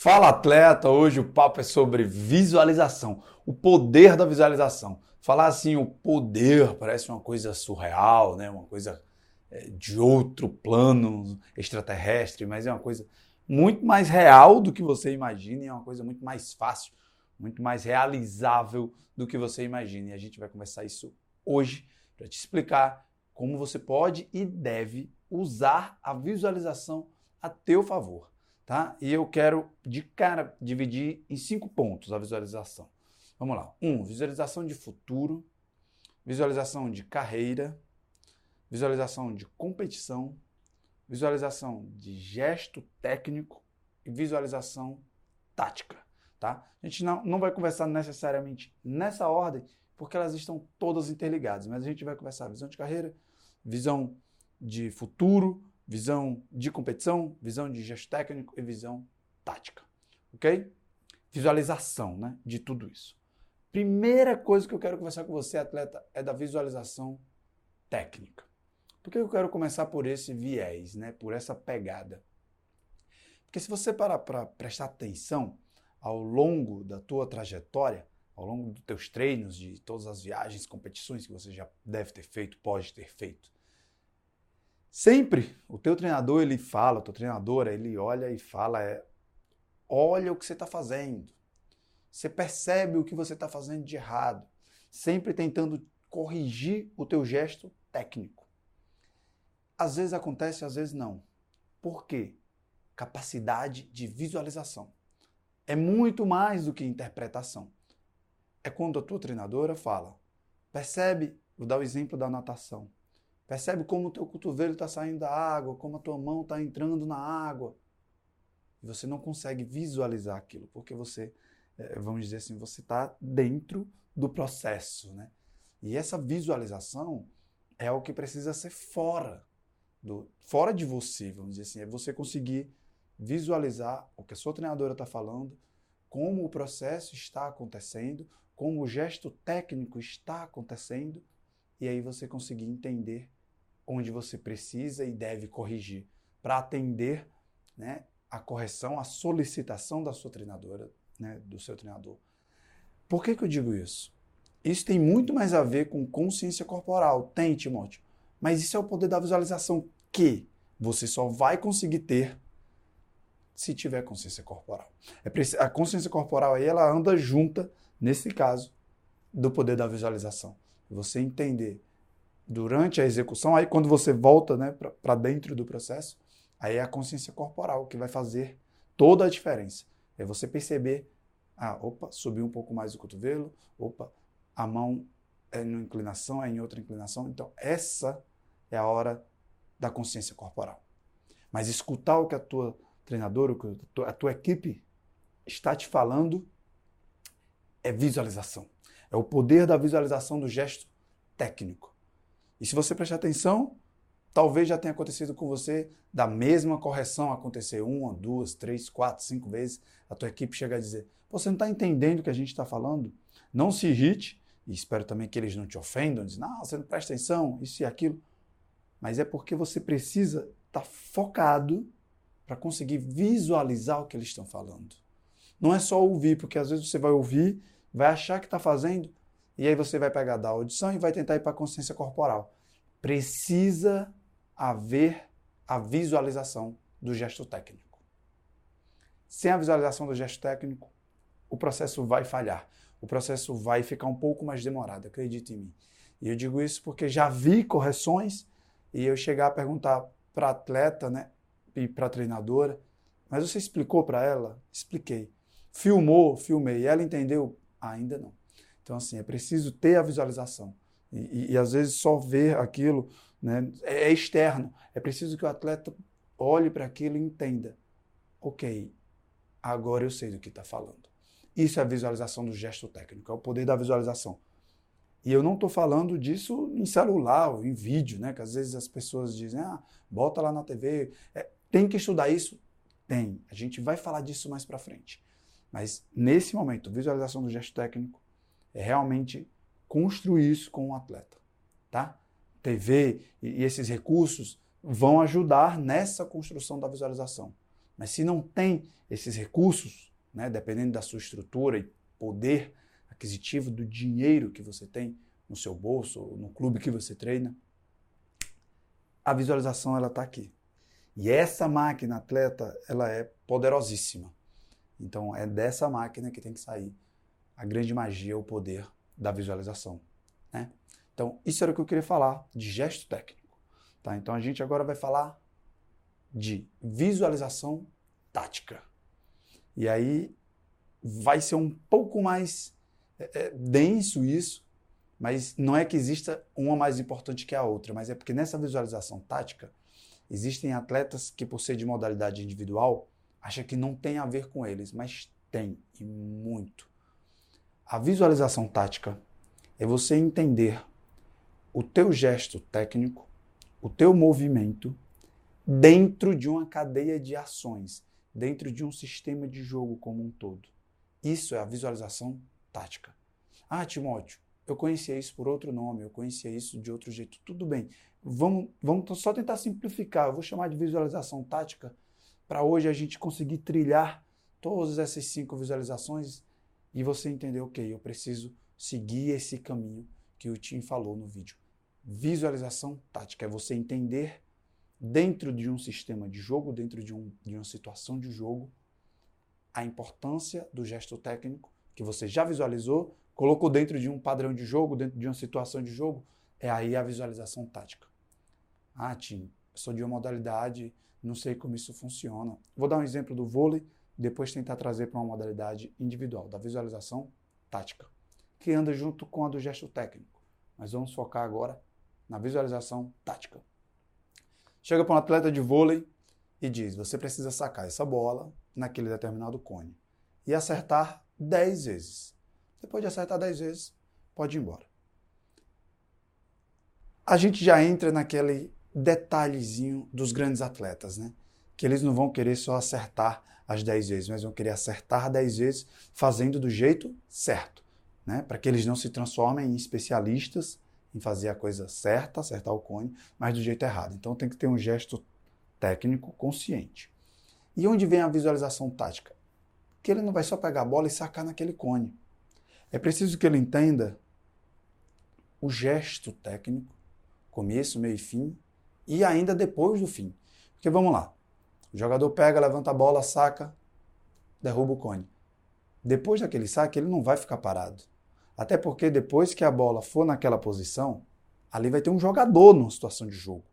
Fala atleta, hoje o papo é sobre visualização, o poder da visualização. Falar assim, o poder parece uma coisa surreal, né? Uma coisa de outro plano extraterrestre, mas é uma coisa muito mais real do que você imagina e é uma coisa muito mais fácil, muito mais realizável do que você imagina. E a gente vai conversar isso hoje para te explicar como você pode e deve usar a visualização a teu favor. Tá? E eu quero, de cara, dividir em 5 pontos a visualização. Vamos lá. 1. Visualização de futuro, visualização de carreira, visualização de competição, visualização de gesto técnico e visualização tática. Tá? A gente não vai conversar necessariamente nessa ordem, porque elas estão todas interligadas, mas a gente vai conversar visão de carreira, visão de futuro, visão de competição, visão de gesto técnico e visão tática, ok? Visualização, né, de tudo isso. Primeira coisa que eu quero conversar com você, atleta, é da visualização técnica. Por que eu quero começar por esse viés, né, por essa pegada? Porque se você parar para prestar atenção ao longo da tua trajetória, ao longo dos teus treinos, de todas as viagens, competições que você já deve ter feito, pode ter feito, sempre o teu treinador, ele fala, a tua treinadora, ele olha e fala, olha o que você está fazendo. Você percebe o que você está fazendo de errado. Sempre tentando corrigir o teu gesto técnico. Às vezes acontece, às vezes não. Por quê? Capacidade de visualização. É muito mais do que interpretação. É quando a tua treinadora fala, percebe, vou dar o exemplo da natação. Percebe como o teu cotovelo está saindo da água, como a tua mão está entrando na água. E você não consegue visualizar aquilo, porque você, vamos dizer assim, você está dentro do processo, né? E essa visualização é o que precisa ser fora de você, vamos dizer assim. É você conseguir visualizar o que a sua treinadora está falando, como o processo está acontecendo, como o gesto técnico está acontecendo, e aí você conseguir entender onde você precisa e deve corrigir para atender, né, a correção, a solicitação da sua treinadora, né, do seu treinador. Por que eu digo isso? Isso tem muito mais a ver com consciência corporal. Tem, Timóteo. Mas isso é o poder da visualização que você só vai conseguir ter se tiver consciência corporal. A consciência corporal aí, ela anda junta, nesse caso, do poder da visualização. Você entender durante a execução, aí quando você volta, né, para dentro do processo, aí é a consciência corporal que vai fazer toda a diferença. É você perceber, opa, subiu um pouco mais o cotovelo, opa, a mão é em uma inclinação, é em outra inclinação. Então, essa é a hora da consciência corporal. Mas escutar o que a tua treinadora, o que a tua equipe está te falando é visualização. É o poder da visualização do gesto técnico. E se você prestar atenção, talvez já tenha acontecido com você da mesma correção acontecer 1, 2, 3, 4, 5 vezes, a tua equipe chega a dizer, você não está entendendo o que a gente está falando? Não se irrite, e espero também que eles não te ofendam, dizem, não, você não presta atenção, isso e aquilo. Mas é porque você precisa estar focado para conseguir visualizar o que eles estão falando. Não é só ouvir, porque às vezes você vai ouvir, vai achar que está fazendo, e aí você vai pegar da audição e vai tentar ir para a consciência corporal. Precisa haver a visualização do gesto técnico. Sem a visualização do gesto técnico, o processo vai falhar. O processo vai ficar um pouco mais demorado, acredite em mim. E eu digo isso porque já vi correções e eu chegar a perguntar para a atleta, né, e para a treinadora, mas você explicou para ela? Expliquei. Filmou? Filmei. Ela entendeu? Ainda não. Então, assim, é preciso ter a visualização. E às vezes só ver aquilo, né, é externo. É preciso que o atleta olhe para aquilo e entenda. Ok, agora eu sei do que está falando. Isso é a visualização do gesto técnico, é o poder da visualização. E eu não estou falando disso em celular ou em vídeo, né? Que às vezes as pessoas dizem, bota lá na TV. Tem que estudar isso? Tem. A gente vai falar disso mais para frente. Mas nesse momento, visualização do gesto técnico é realmente construir isso com o atleta, tá? TV e esses recursos vão ajudar nessa construção da visualização. Mas se não tem esses recursos, né, dependendo da sua estrutura e poder aquisitivo do dinheiro que você tem no seu bolso ou no clube que você treina, a visualização ela está aqui. E essa máquina atleta, ela é poderosíssima. Então é dessa máquina que tem que sair a grande magia, o poder da visualização, né? Então isso era o que eu queria falar de gesto técnico, tá? Então a gente agora vai falar de visualização tática. E aí vai ser um pouco mais denso isso, mas não é que exista uma mais importante que a outra, mas é porque nessa visualização tática existem atletas que, por ser de modalidade individual, acham que não tem a ver com eles, mas tem, e muito. A visualização tática é você entender o teu gesto técnico, o teu movimento, dentro de uma cadeia de ações, dentro de um sistema de jogo como um todo. Isso é a visualização tática. Ah, Timóteo, eu conhecia isso por outro nome, eu conhecia isso de outro jeito. Tudo bem, vamos só tentar simplificar. Eu vou chamar de visualização tática para hoje a gente conseguir trilhar todas essas 5 visualizações e você entender, ok, eu preciso seguir esse caminho que o Tim falou no vídeo. Visualização tática é você entender dentro de um sistema de jogo, dentro de uma situação de jogo, a importância do gesto técnico que você já visualizou, colocou dentro de um padrão de jogo, dentro de uma situação de jogo, é aí a visualização tática. Ah, Tim, eu sou de uma modalidade, não sei como isso funciona. Vou dar um exemplo do vôlei, depois tentar trazer para uma modalidade individual, da visualização tática, que anda junto com a do gesto técnico. Mas vamos focar agora na visualização tática. Chega para um atleta de vôlei e diz, você precisa sacar essa bola naquele determinado cone e acertar 10 vezes. Depois de acertar 10 vezes, pode ir embora. A gente já entra naquele detalhezinho dos grandes atletas, né? Que eles não vão querer só acertar as 10 vezes, mas vão querer acertar 10 vezes fazendo do jeito certo, né? Para que eles não se transformem em especialistas em fazer a coisa certa, acertar o cone, mas do jeito errado. Então tem que ter um gesto técnico consciente. E onde vem a visualização tática? Que ele não vai só pegar a bola e sacar naquele cone. É preciso que ele entenda o gesto técnico, começo, meio e fim, e ainda depois do fim. Porque vamos lá, o jogador pega, levanta a bola, saca, derruba o cone. Depois daquele saque, ele não vai ficar parado. Até porque depois que a bola for naquela posição, ali vai ter um jogador numa situação de jogo.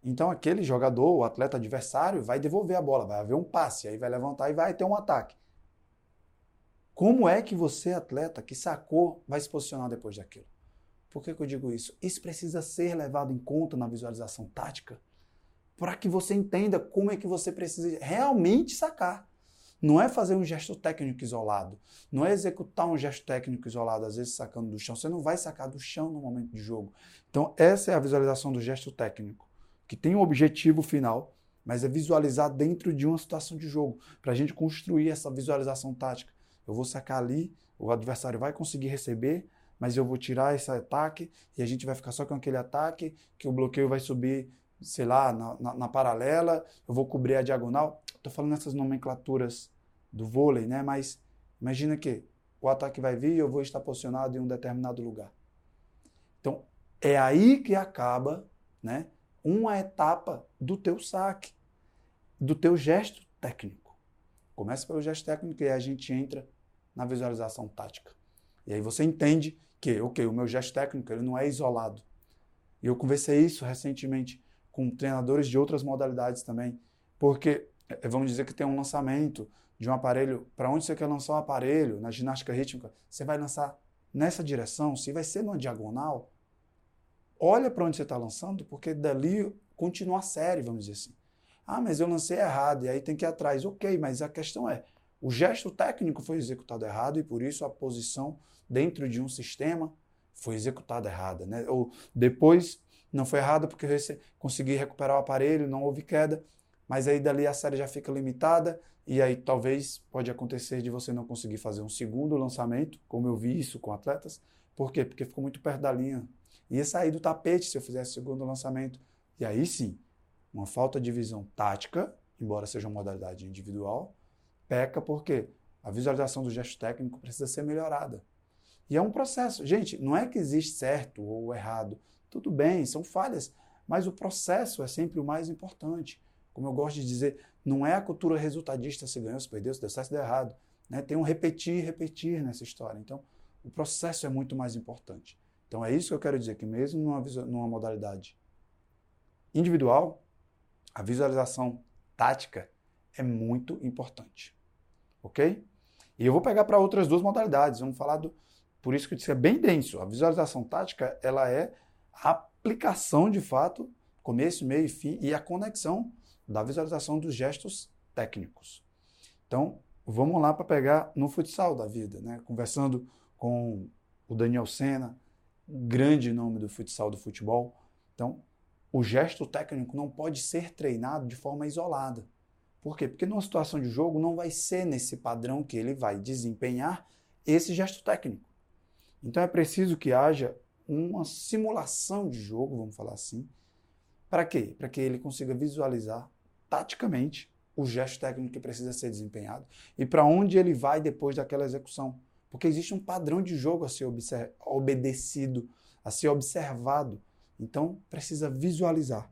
Então aquele jogador, o atleta adversário, vai devolver a bola, vai haver um passe, aí vai levantar e vai ter um ataque. Como é que você, atleta que sacou, vai se posicionar depois daquilo? Por que eu digo isso? Isso precisa ser levado em conta na visualização tática para que você entenda como é que você precisa realmente sacar. Não é fazer um gesto técnico isolado, não é executar um gesto técnico isolado, às vezes sacando do chão. Você não vai sacar do chão no momento de jogo. Então essa é a visualização do gesto técnico, que tem um objetivo final, mas é visualizar dentro de uma situação de jogo, para a gente construir essa visualização tática. Eu vou sacar ali, o adversário vai conseguir receber, mas eu vou tirar esse ataque e a gente vai ficar só com aquele ataque, que o bloqueio vai subir, sei lá, na paralela, eu vou cobrir a diagonal. Estou falando essas nomenclaturas do vôlei, né? Mas imagina que o ataque vai vir e eu vou estar posicionado em um determinado lugar. Então, é aí que acaba, né, uma etapa do teu saque, do teu gesto técnico. Começa pelo gesto técnico e aí a gente entra na visualização tática. E aí você entende que, ok, o meu gesto técnico ele não é isolado. E eu conversei isso recentemente com treinadores de outras modalidades também, porque vamos dizer que tem um lançamento de um aparelho, para onde você quer lançar um aparelho, na ginástica rítmica, você vai lançar nessa direção, se vai ser numa diagonal, olha para onde você está lançando, porque dali continua a série, vamos dizer assim. Ah, mas eu lancei errado, e aí tem que ir atrás. Ok, mas a questão é, o gesto técnico foi executado errado e por isso a posição dentro de um sistema foi executada errada, né? Ou depois não foi errada porque você consegui recuperar o aparelho, não houve queda, mas aí dali a série já fica limitada e aí talvez pode acontecer de você não conseguir fazer um segundo lançamento, como eu vi isso com atletas. Por quê? Porque ficou muito perto da linha. Ia sair do tapete se eu fizesse segundo lançamento. E aí sim, uma falta de visão tática embora seja uma modalidade individual, peca porque a visualização do gesto técnico precisa ser melhorada. E é um processo. Gente, não é que existe certo ou errado. Tudo bem, são falhas, mas o processo é sempre o mais importante. Como eu gosto de dizer, não é a cultura resultadista se ganhou, se perdeu, se deu certo, se deu errado. Né? Tem um repetir nessa história. Então, o processo é muito mais importante. Então, é isso que eu quero dizer, que mesmo numa modalidade individual, a visualização tática é muito importante. Ok? E eu vou pegar para outras duas modalidades. Vamos falar do... Por isso que eu disse que é bem denso. A visualização tática, ela é a aplicação, de fato, começo, meio e fim, e a conexão da visualização dos gestos técnicos. Então, vamos lá para pegar no futsal da vida, né? Conversando com o Daniel Sena, grande nome do futsal, do futebol. Então, o gesto técnico não pode ser treinado de forma isolada. Por quê? Porque numa situação de jogo não vai ser nesse padrão que ele vai desempenhar esse gesto técnico. Então é preciso que haja uma simulação de jogo, vamos falar assim. Para quê? Para que ele consiga visualizar taticamente o gesto técnico que precisa ser desempenhado e para onde ele vai depois daquela execução. Porque existe um padrão de jogo a ser obedecido, a ser observado. Então precisa visualizar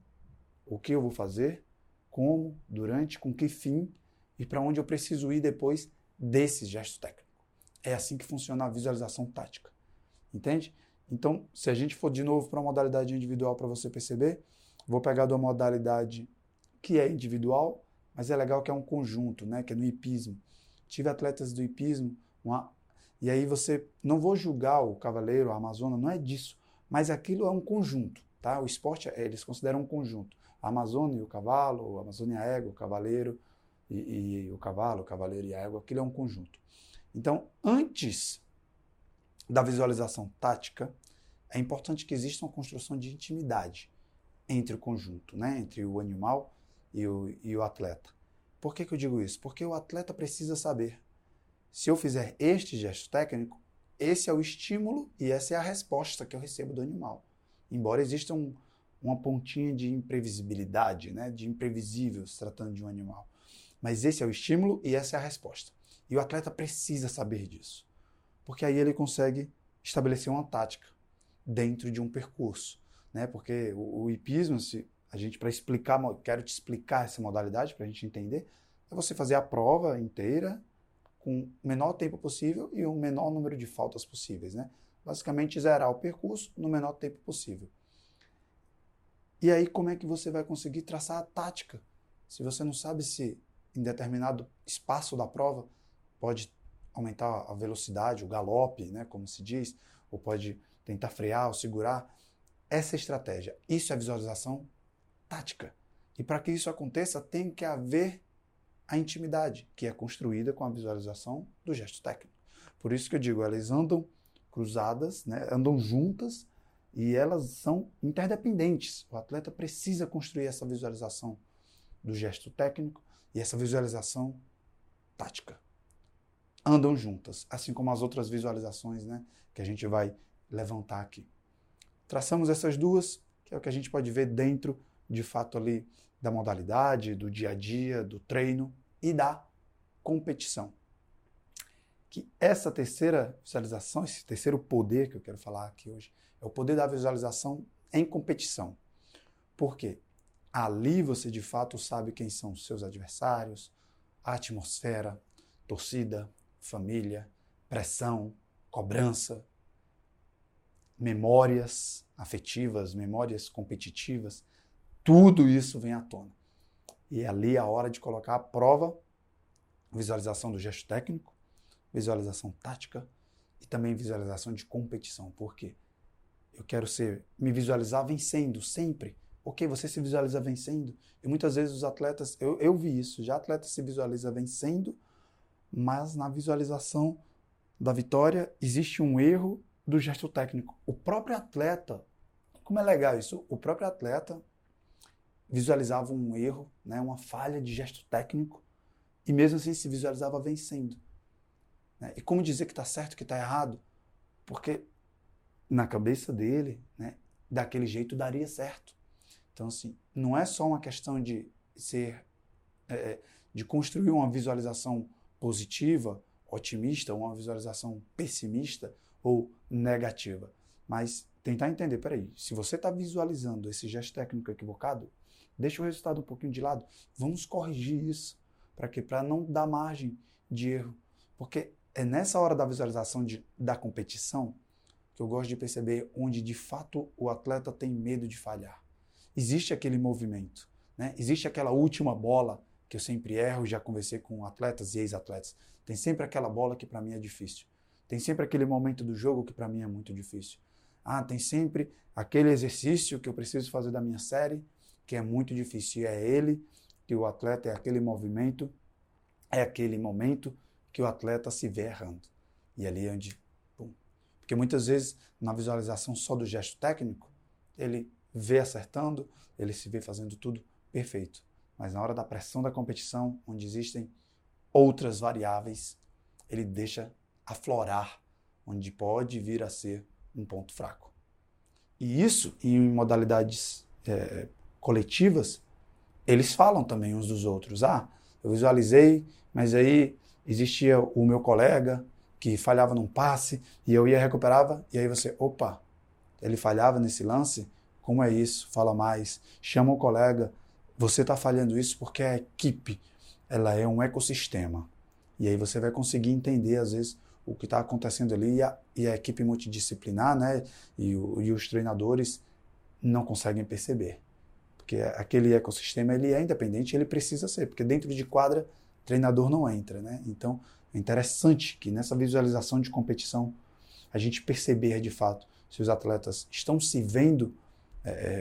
o que eu vou fazer, como, durante, com que fim e para onde eu preciso ir depois desse gesto técnico. É assim que funciona a visualização tática. Entende? Então, se a gente for de novo para uma modalidade individual para você perceber, vou pegar de uma modalidade que é individual, mas é legal que é um conjunto, né? Que é no hipismo. Tive atletas do hipismo, e aí você, não vou julgar o cavaleiro, a amazona, não é disso, mas aquilo é um conjunto, tá? O esporte, eles consideram um conjunto. A amazona e o cavalo, a amazona e a égua, o cavaleiro e o cavalo, o cavaleiro e a égua, aquilo é um conjunto. Então, antes da visualização tática, é importante que exista uma construção de intimidade entre o conjunto, né? Entre o animal e o atleta. Por que eu digo isso? Porque o atleta precisa saber, se eu fizer este gesto técnico, esse é o estímulo e essa é a resposta que eu recebo do animal. Embora exista uma pontinha de imprevisibilidade, né? De imprevisível se tratando de um animal. Mas esse é o estímulo e essa é a resposta. E o atleta precisa saber disso. Porque aí ele consegue estabelecer uma tática dentro de um percurso, né? Porque o hipismo, para explicar, quero te explicar essa modalidade para a gente entender, é você fazer a prova inteira com o menor tempo possível e o menor número de faltas possíveis, né? Basicamente zerar o percurso no menor tempo possível. E aí como é que você vai conseguir traçar a tática? Se você não sabe se em determinado espaço da prova pode aumentar a velocidade, o galope, né, como se diz, ou pode tentar frear ou segurar. Essa é a estratégia. Isso é visualização tática. E para que isso aconteça, tem que haver a intimidade, que é construída com a visualização do gesto técnico. Por isso que eu digo, elas andam cruzadas, né, andam juntas e elas são interdependentes. O atleta precisa construir essa visualização do gesto técnico e essa visualização tática. Andam juntas, assim como as outras visualizações, né, que a gente vai levantar aqui. Traçamos essas duas, que é o que a gente pode ver dentro, de fato, ali da modalidade, do dia a dia, do treino e da competição. Que essa terceira visualização, esse terceiro poder que eu quero falar aqui hoje, é o poder da visualização em competição. Por quê? Ali você, de fato, sabe quem são os seus adversários, a atmosfera, torcida, família, pressão, cobrança, memórias afetivas, memórias competitivas, tudo isso vem à tona. E ali é a hora de colocar à prova visualização do gesto técnico, visualização tática e também visualização de competição. Por quê? Eu quero me visualizar vencendo sempre. Ok, você se visualiza vencendo. E muitas vezes os atletas, eu vi isso, já atleta se visualiza vencendo, mas na visualização da vitória existe um erro do gesto técnico. O próprio atleta, como é legal isso, o próprio atleta visualizava um erro, né, uma falha de gesto técnico e mesmo assim se visualizava vencendo. Né? E como dizer que está certo, que está errado? Porque na cabeça dele, né, daquele jeito daria certo. Então, assim, não é só uma questão de ser de construir uma visualização positiva, otimista, uma visualização pessimista ou negativa. Mas tentar entender, peraí, se você está visualizando esse gesto técnico equivocado, deixa o resultado um pouquinho de lado, vamos corrigir isso. Para quê? Para não dar margem de erro. Porque é nessa hora da visualização da competição que eu gosto de perceber onde de fato o atleta tem medo de falhar. Existe aquele movimento, né? Existe aquela última bola que eu sempre erro, já conversei com atletas e ex-atletas. Tem sempre aquela bola que para mim é difícil. Tem sempre aquele momento do jogo que para mim é muito difícil. Tem sempre aquele exercício que eu preciso fazer da minha série que é muito difícil. E é ele que o atleta, é aquele movimento, é aquele momento que o atleta se vê errando. E ali é onde... Pum. Porque muitas vezes, na visualização só do gesto técnico, ele vê acertando, ele se vê fazendo tudo perfeito. Mas na hora da pressão da competição, onde existem outras variáveis, ele deixa aflorar, onde pode vir a ser um ponto fraco. E isso, em modalidades coletivas, eles falam também uns dos outros. Eu visualizei, mas aí existia o meu colega que falhava num passe e eu ia recuperava, e aí você, opa, ele falhava nesse lance? Como é isso? Fala mais, chama o colega, você está falhando isso porque a equipe, ela é um ecossistema. E aí você vai conseguir entender, às vezes, o que está acontecendo ali e a equipe multidisciplinar, né, e os treinadores não conseguem perceber. Porque aquele ecossistema, ele é independente, ele precisa ser, porque dentro de quadra, treinador não entra, né? Então, é interessante que nessa visualização de competição, a gente perceber de fato se os atletas estão se vendo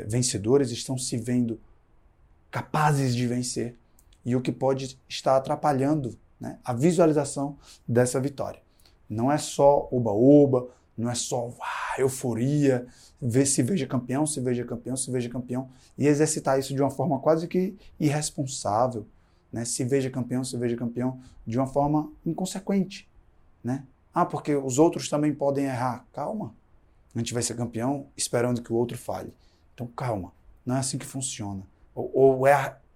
vencedores, estão se vendo capazes de vencer, e o que pode estar atrapalhando, né, a visualização dessa vitória. Não é só oba-oba, não é só euforia, se veja campeão, se veja campeão, se veja campeão, e exercitar isso de uma forma quase que irresponsável, né? Se veja campeão de uma forma inconsequente, né? Porque os outros também podem errar. Calma, a gente vai ser campeão esperando que o outro falhe. Então calma, não é assim que funciona.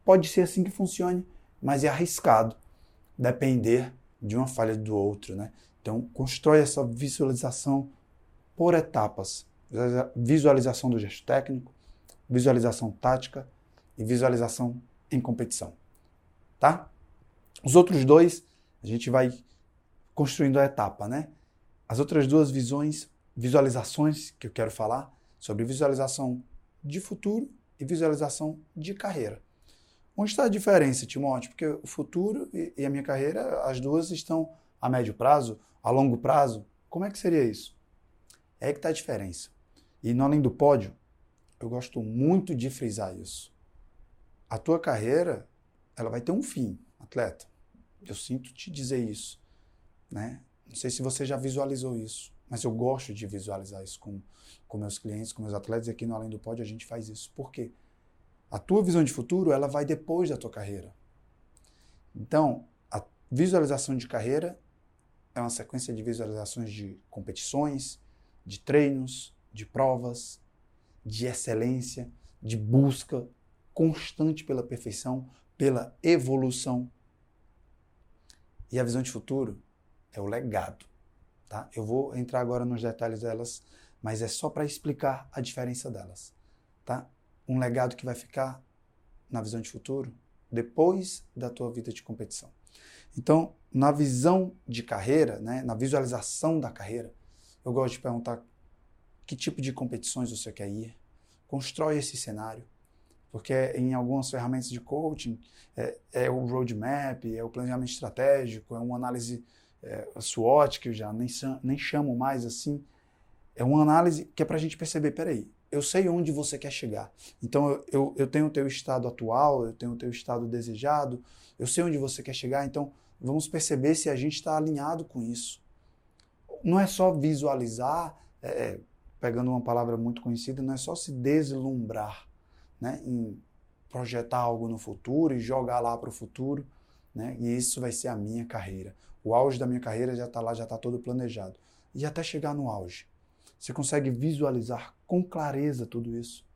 Pode ser assim que funcione, mas é arriscado depender de uma falha do outro, né? Então constrói essa visualização por etapas. Visualização do gesto técnico, visualização tática e visualização em competição. Tá? Os outros dois, a gente vai construindo a etapa, né? As outras duas visualizações que eu quero falar, sobre visualização de futuro e visualização de carreira. Onde está a diferença, Timóteo? Porque o futuro e a minha carreira, as duas estão a médio prazo, a longo prazo. Como é que seria isso? É aí que está a diferença. E no Além do Pódio, eu gosto muito de frisar isso. A tua carreira, ela vai ter um fim, atleta. Eu sinto te dizer isso, né? Não sei se você já visualizou isso, mas eu gosto de visualizar isso com meus clientes, com meus atletas, e aqui no Além do Pódio a gente faz isso. Por quê? A tua visão de futuro, ela vai depois da tua carreira. Então, a visualização de carreira é uma sequência de visualizações de competições, de treinos, de provas, de excelência, de busca constante pela perfeição, pela evolução. E a visão de futuro é o legado, tá? Eu vou entrar agora nos detalhes delas, mas é só para explicar a diferença delas, tá? Um legado que vai ficar na visão de futuro depois da tua vida de competição. Então, na visão de carreira, né, na visualização da carreira, eu gosto de perguntar que tipo de competições você quer ir, constrói esse cenário, porque em algumas ferramentas de coaching é o roadmap, é o planejamento estratégico, é uma análise SWOT, que eu já nem chamo mais assim, é uma análise que é para a gente perceber, peraí, eu sei onde você quer chegar, então eu tenho o teu estado atual, eu tenho o teu estado desejado, eu sei onde você quer chegar, então vamos perceber se a gente está alinhado com isso. Não é só visualizar, pegando uma palavra muito conhecida, não é só se deslumbrar, né, em projetar algo no futuro e jogar lá para o futuro, né, e isso vai ser a minha carreira. O auge da minha carreira já está lá, já está todo planejado. E até chegar no auge, você consegue visualizar com clareza tudo isso.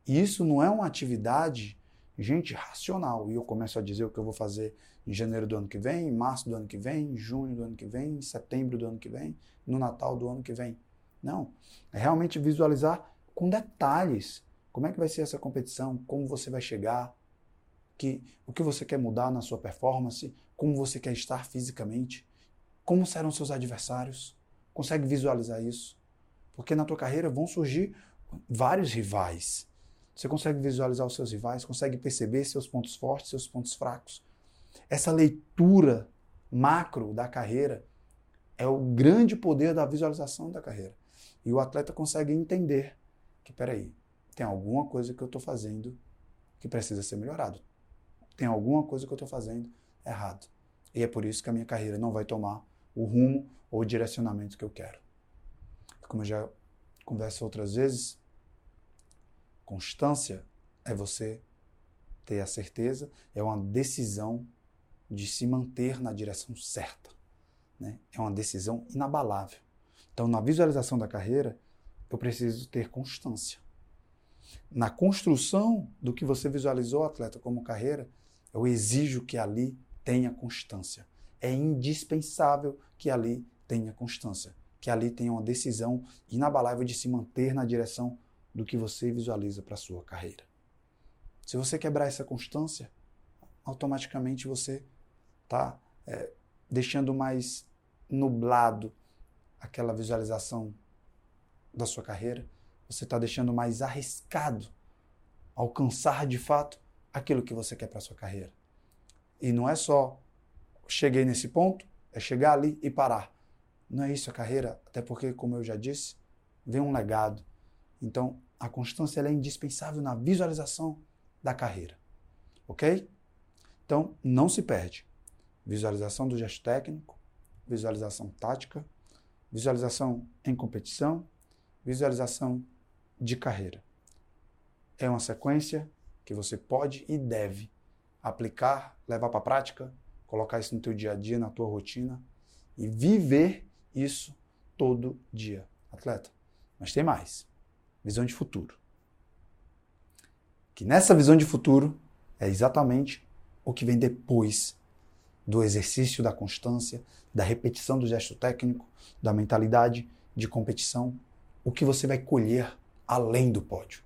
E isso não é uma atividade gente racional. E eu começo a dizer o que eu vou fazer em janeiro do ano que vem, em março do ano que vem, em junho do ano que vem, em setembro do ano que vem, no Natal do ano que vem. Não. É realmente visualizar com detalhes como é que vai ser essa competição, como você vai chegar, o que você quer mudar na sua performance, como você quer estar fisicamente, como serão seus adversários. Consegue visualizar isso? Porque na tua carreira vão surgir vários rivais. Você consegue visualizar os seus rivais, consegue perceber seus pontos fortes, seus pontos fracos. Essa leitura macro da carreira é o grande poder da visualização da carreira. E o atleta consegue entender que, peraí, tem alguma coisa que eu estou fazendo que precisa ser melhorado. Tem alguma coisa que eu estou fazendo errado. E é por isso que a minha carreira não vai tomar o rumo ou o direcionamento que eu quero. Como eu já converso outras vezes, constância é você ter a certeza, é uma decisão de se manter na direção certa. Né? É uma decisão inabalável. Então, na visualização da carreira, eu preciso ter constância. Na construção do que você visualizou, atleta, como carreira, eu exijo que ali tenha constância. É indispensável que ali tenha constância, que ali tenha uma decisão inabalável de se manter na direção do que você visualiza para a sua carreira. Se você quebrar essa constância, automaticamente você está deixando mais nublado aquela visualização da sua carreira, você está deixando mais arriscado alcançar de fato aquilo que você quer para a sua carreira. E não é só cheguei nesse ponto, é chegar ali e parar. Não é isso a carreira, até porque, como eu já disse, vem um legado. Então, a constância ela é indispensável na visualização da carreira. Ok? Então, não se perde. Visualização do gesto técnico, visualização tática, visualização em competição, visualização de carreira. É uma sequência que você pode e deve aplicar, levar para a prática, colocar isso no teu dia a dia, na tua rotina e viver isso todo dia. Atleta, mas tem mais. Visão de futuro. Que nessa visão de futuro é exatamente o que vem depois do exercício da constância, da repetição do gesto técnico, da mentalidade de competição, o que você vai colher além do pódio.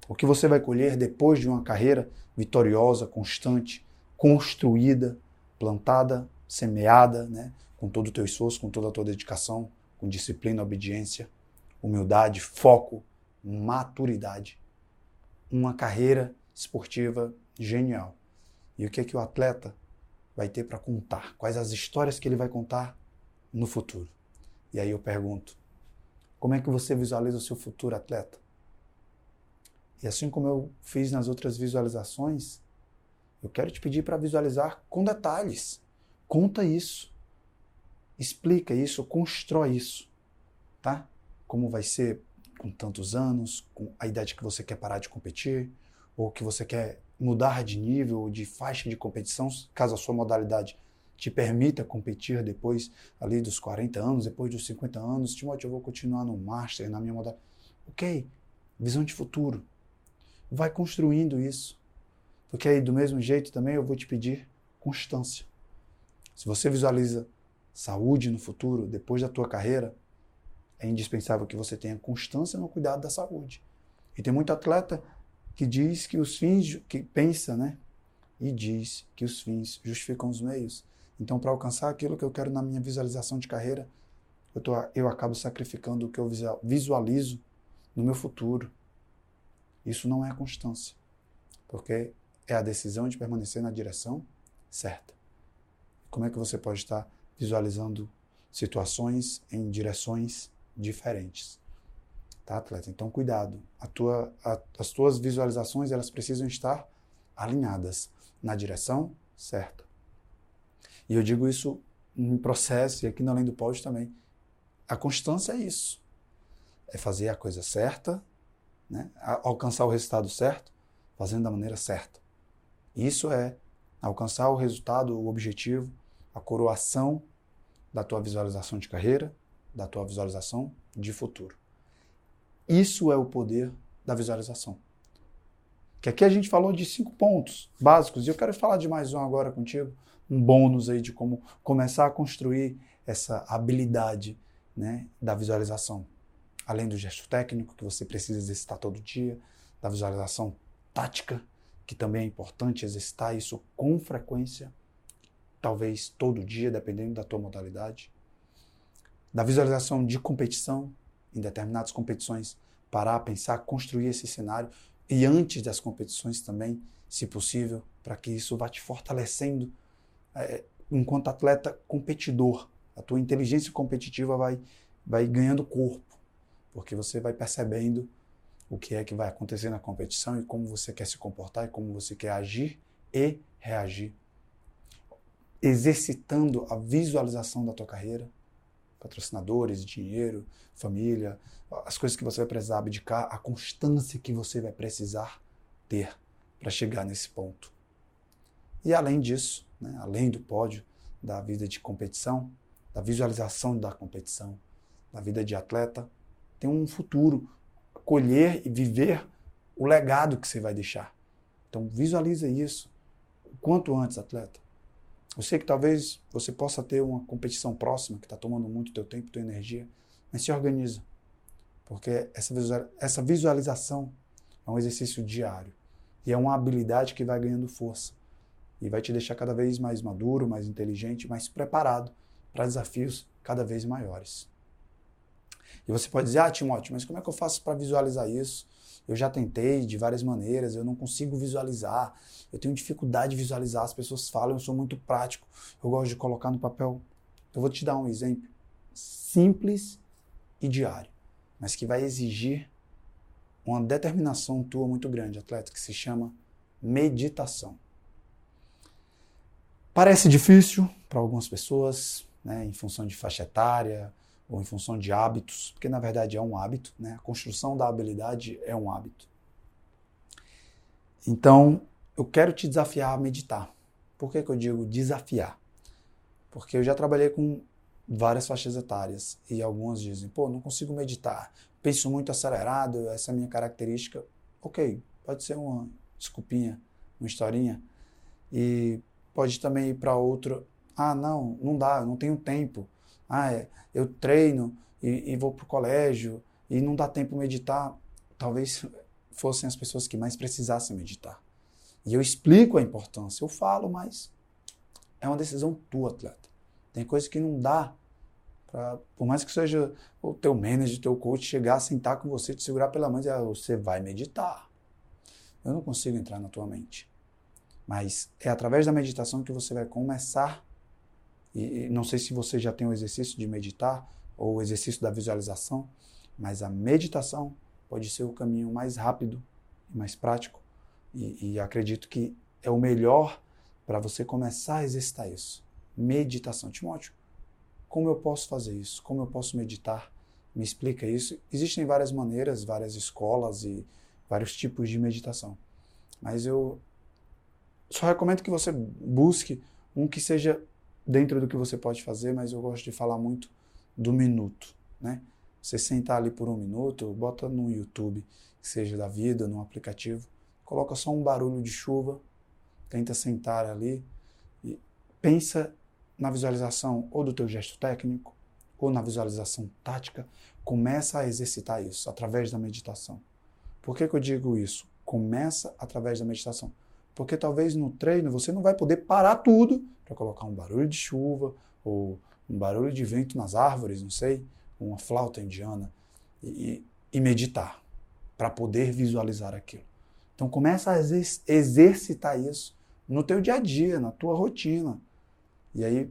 O que você vai colher depois de uma carreira vitoriosa, constante, construída, plantada, semeada, né? Com todo o teu esforço, com toda a tua dedicação, com disciplina, obediência, humildade, foco, maturidade. Uma carreira esportiva genial. E o que é que o atleta vai ter para contar? Quais as histórias que ele vai contar no futuro? E aí eu pergunto, como é que você visualiza o seu futuro, atleta? E assim como eu fiz nas outras visualizações, eu quero te pedir para visualizar com detalhes. Conta isso. Explica isso, constrói isso. Tá? Como vai ser com tantos anos, com a idade que você quer parar de competir, ou que você quer mudar de nível, de faixa de competição, caso a sua modalidade te permita competir depois ali dos 40 anos, depois dos 50 anos. Timóteo, eu vou continuar no Master, na minha modalidade. Ok, visão de futuro. Vai construindo isso. Porque aí, do mesmo jeito, também eu vou te pedir constância. Se você visualiza saúde no futuro, depois da tua carreira, é indispensável que você tenha constância no cuidado da saúde. E tem muito atleta que diz que os fins, que pensa, né? E diz que os fins justificam os meios. Então, para alcançar aquilo que eu quero na minha visualização de carreira, eu acabo sacrificando o que eu visualizo no meu futuro. Isso não é constância, porque é a decisão de permanecer na direção certa. Como é que você pode estar visualizando situações em direções diferentes? Tá, atleta? Então, cuidado. As tuas visualizações elas precisam estar alinhadas na direção certa. E eu digo isso em processo e aqui no Além do Pódio também. A constância é isso. É fazer a coisa certa, né? Alcançar o resultado certo, fazendo da maneira certa. Isso é alcançar o resultado, o objetivo, a coroação da tua visualização de carreira, da tua visualização de futuro. Isso é o poder da visualização. Que aqui a gente falou de 5 pontos básicos e eu quero falar de mais um agora contigo, um bônus aí de como começar a construir essa habilidade, né, da visualização. Além do gesto técnico, que você precisa exercitar todo dia, da visualização tática, que também é importante exercitar isso com frequência, talvez todo dia, dependendo da tua modalidade. Da visualização de competição, em determinadas competições, parar, pensar, construir esse cenário. E antes das competições também, se possível, para que isso vá te fortalecendo enquanto atleta competidor. A tua inteligência competitiva vai ganhando corpo, porque você vai percebendo o que é que vai acontecer na competição e como você quer se comportar e como você quer agir e reagir. Exercitando a visualização da tua carreira, patrocinadores, dinheiro, família, as coisas que você vai precisar abdicar, a constância que você vai precisar ter para chegar nesse ponto. E além disso, né, além do pódio, da vida de competição, da visualização da competição, da vida de atleta, tem um futuro, colher e viver o legado que você vai deixar. Então visualiza isso o quanto antes, atleta. Eu sei que talvez você possa ter uma competição próxima que está tomando muito teu tempo, tua energia, mas se organiza. Porque essa visualização é um exercício diário. E é uma habilidade que vai ganhando força. E vai te deixar cada vez mais maduro, mais inteligente, mais preparado para desafios cada vez maiores. E você pode dizer, Timóteo, mas como é que eu faço para visualizar isso? Eu já tentei de várias maneiras, eu não consigo visualizar, eu tenho dificuldade de visualizar, as pessoas falam, eu sou muito prático, eu gosto de colocar no papel. Eu vou te dar um exemplo simples e diário, mas que vai exigir uma determinação tua muito grande, atleta, que se chama meditação. Parece difícil para algumas pessoas, né, em função de faixa etária, ou em função de hábitos, porque na verdade é um hábito, né? A construção da habilidade é um hábito. Então, eu quero te desafiar a meditar. Por que eu digo desafiar? Porque eu já trabalhei com várias faixas etárias e algumas dizem, não consigo meditar, penso muito acelerado, essa é a minha característica. Ok, pode ser uma desculpinha, uma historinha, e pode também ir para outro, não dá, eu não tenho tempo. Eu treino e vou para o colégio e não dá tempo de meditar. Talvez fossem as pessoas que mais precisassem meditar. E eu explico a importância, eu falo, mas é uma decisão tua, atleta. Tem coisa que não dá, por mais que seja o teu manager, o teu coach, chegar, sentar com você, te segurar pela mão e dizer, você vai meditar. Eu não consigo entrar na tua mente. Mas é através da meditação que você vai começar. E não sei se você já tem o exercício de meditar ou o exercício da visualização, mas a meditação pode ser o caminho mais rápido e mais prático. E acredito que é o melhor para você começar a exercitar isso. Meditação. Timóteo, como eu posso fazer isso? Como eu posso meditar? Me explica isso. Existem várias maneiras, várias escolas e vários tipos de meditação. Mas eu só recomendo que você busque um que seja dentro do que você pode fazer, mas eu gosto de falar muito do minuto, né? Você sentar ali por 1 minuto, bota no YouTube, que seja da vida, no aplicativo, coloca só um barulho de chuva, tenta sentar ali e pensa na visualização ou do teu gesto técnico, ou na visualização tática, começa a exercitar isso através da meditação. Por que eu digo isso? Começa através da meditação. Porque talvez no treino você não vai poder parar tudo para colocar um barulho de chuva ou um barulho de vento nas árvores, não sei, uma flauta indiana e meditar para poder visualizar aquilo. Então começa a exercitar isso no teu dia a dia, na tua rotina. E aí,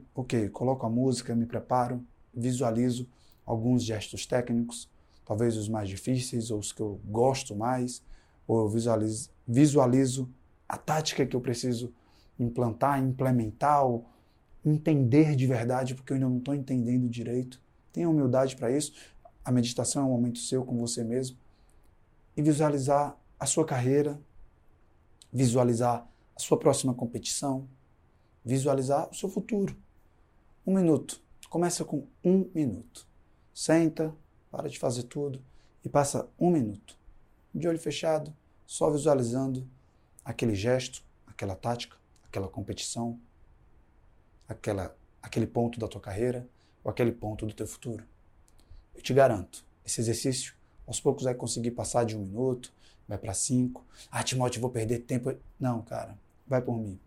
coloco a música, me preparo, visualizo alguns gestos técnicos, talvez os mais difíceis ou os que eu gosto mais, ou eu visualizo a tática que eu preciso implementar, ou entender de verdade, porque eu ainda não estou entendendo direito. Tenha humildade para isso. A meditação é um momento seu com você mesmo. E visualizar a sua carreira, visualizar a sua próxima competição, visualizar o seu futuro. 1 minuto. Começa com 1 minuto. Senta, para de fazer tudo e passa 1 minuto. De olho fechado, só visualizando aquele gesto, aquela tática, aquela competição, aquele ponto da tua carreira ou aquele ponto do teu futuro. Eu te garanto, esse exercício, aos poucos vai conseguir passar de 1 minuto, vai para 5. Ah, Timóteo, vou perder tempo. Não, cara, vai por mim.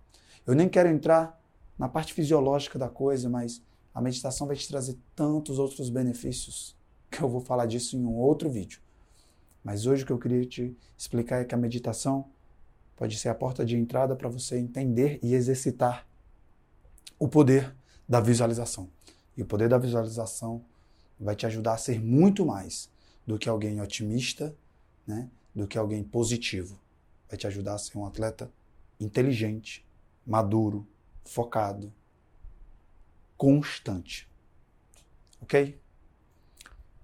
Eu nem quero entrar na parte fisiológica da coisa, mas a meditação vai te trazer tantos outros benefícios que eu vou falar disso em um outro vídeo. Mas hoje o que eu queria te explicar é que a meditação pode ser a porta de entrada para você entender e exercitar o poder da visualização. E o poder da visualização vai te ajudar a ser muito mais do que alguém otimista, né? Do que alguém positivo. Vai te ajudar a ser um atleta inteligente, maduro, focado, constante. Ok?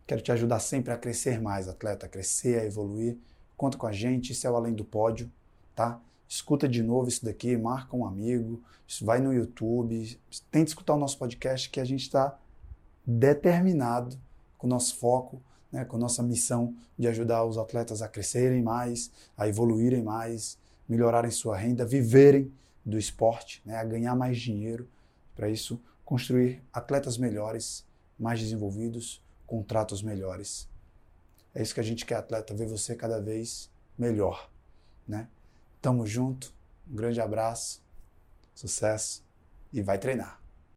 Quero te ajudar sempre a crescer mais, atleta, a crescer, a evoluir. Conta com a gente, isso é o Além do Pódio, tá? Escuta de novo isso daqui, marca um amigo, vai no YouTube, tenta escutar o nosso podcast, que a gente está determinado com o nosso foco, né, com a nossa missão de ajudar os atletas a crescerem mais, a evoluírem mais, melhorarem sua renda, viverem do esporte, né, a ganhar mais dinheiro. Para isso, construir atletas melhores, mais desenvolvidos, contratos melhores. É isso que a gente quer, atleta, ver você cada vez melhor, né? Tamo junto, um grande abraço, sucesso e vai treinar.